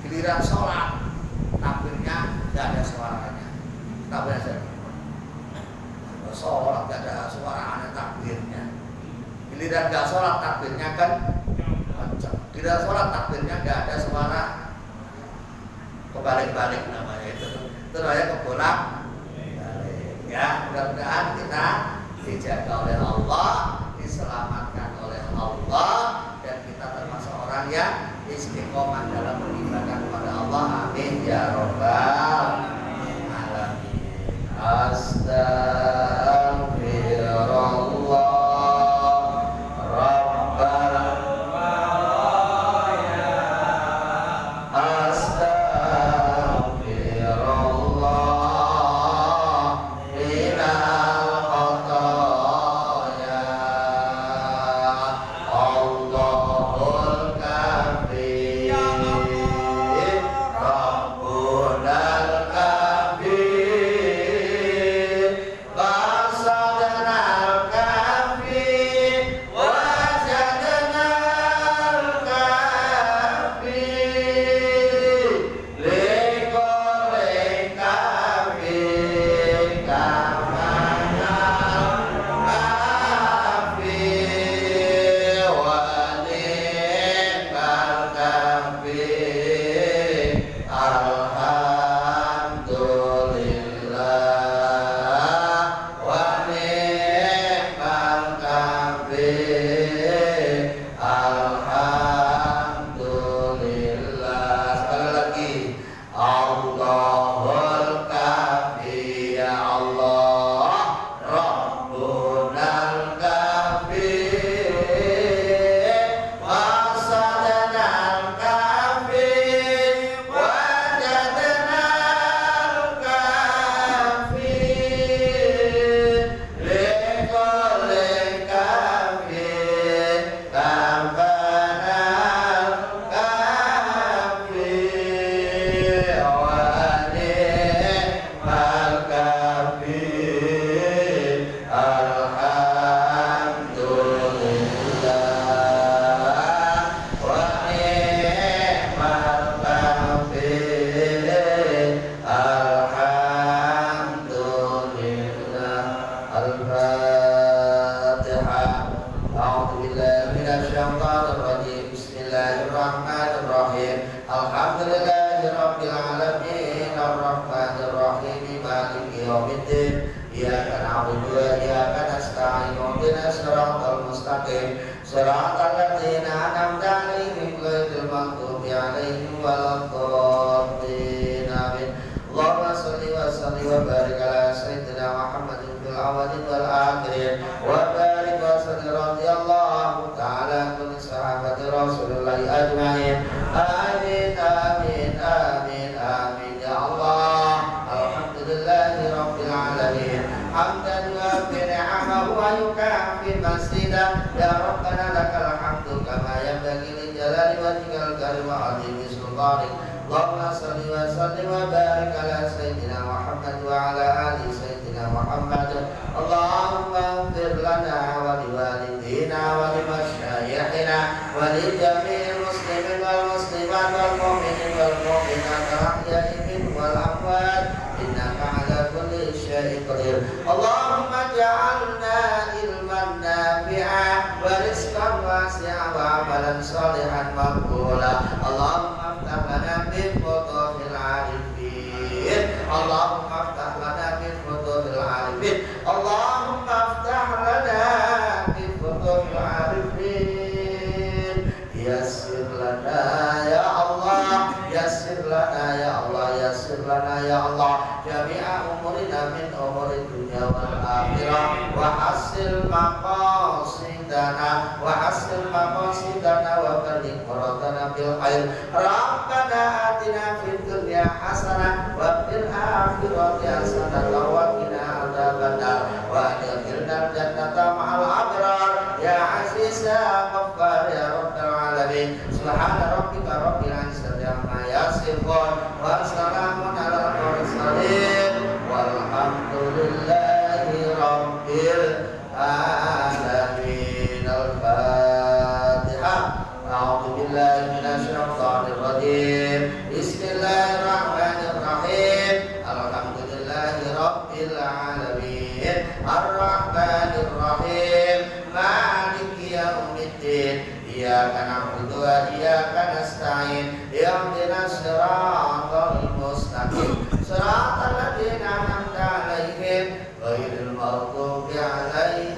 Giliran sholat, takbirnya nggak ada suaranya. Takbir aja. Sholat nggak ada suara, ada takbirnya. Giliran nggak sholat, takbirnya kan kencang. Giliran sholat, takbirnya nggak ada suara. Kebalik-balik namanya itu. Terus kebolak. Ya, mudah-mudahan kita dijaga oleh Allah, diselamatkan oleh Allah, dan kita termasuk orang yang istiqomah dalam beribadah kepada Allah. Amin ya rabbal alamin. Astaghfirullah rabbal baraya. Astaghfirullah minal khataya. Allahul kafi Rabbunal kabir Qasadnal kafi Wajadnal kafi Liqolin kafi Kamanal kafi Wani'mal kafi Alhamdulillah wa ni'mal kafi. Alhamdulillah. Sekali lagi, Allahul kafi, ya Allah, Rabbunal kafi, Qasadnal kafi, Wajadnal kafi, Liqolin kafi, Kafanal kafi, Wa ni'mal kafi. Alhamdulillah wa ni'mal kafi. Alhamdulillah. Al-Fatihah. A'udzu billahi minasy syaithanir rajim. Bismillahirrahmanirrahim. Alhamdulillahirabbil alamin. Arrahmanir rahim. Maliki yaumiddin. Iyyaka na'budu wa iyyaka nasta'in. Ihdinas siratal mustaqim. Siratal ladzina an'amta 'alaihim ghairil maghdubi 'alaihim waladdallin. Amin. Allahumma shalli wa sallim wa barik ala sayyidina Muhammadin fil awwalin wal akhirin wa barik wa sallim radhiyallahu ta'ala an kulli sahabati rasul yuwafi ni'amahu wa yukafi masidah. Ya Rabbana lakal hamdu kama yanbaghi li jalali wajhikal karim wa 'azimi sultanik. Allahumma salli wa sallim wa barik ala sayyidina Muhammad wa ala ali sayyidina Muhammad. Allahumma ighfir lana wa liwalidina wa limasyayikhina wa li jami'il muslimin wal muslimat wal mu'minin wal mu'minat al-ahya'i minhum wal amwat innaka ala kulli syai'in qadir. Allahumma ja'alna ilman nafi'a wa rizqan wasi'a wa amalan salihan maqbula. Allahumma افتح لنا من فتوح العارفين. اللهم افتح لنا من فتوح العارفين. اللهم افتح لنا من فتوح العارفين. يسر لنا يا الله، يسر لنا يا الله، يسر لنا يا الله جميع أمورنا من أمور الدنيا والآخرة وحسن مقاصدنا وحسن مقاصدنا وبلغ مرادنا بالخير. ربنا آتنا في الدنيا حسنة وفي الآخرة حسنة وقنا عذاب النار وأدخلنا الجنة مع الأبرار يا عزيز يا غفار يا رب العالمين. سبحان ربك رب العزة عما يصفون وسلام على المرسلين والحمد لله رب العالمين. الفاتحة. أعوذ بالله من الشيطان الرجيم. بسم الله الرحمن الرحيم. الحمد لله رب العالمين الرحمن الرحيم مالك يوم الدين. إياك نعبد وإياك نستعين. اهدنا الصراط المستقيم صراط الذين أنعمت عليهم غير المغضوب عليهم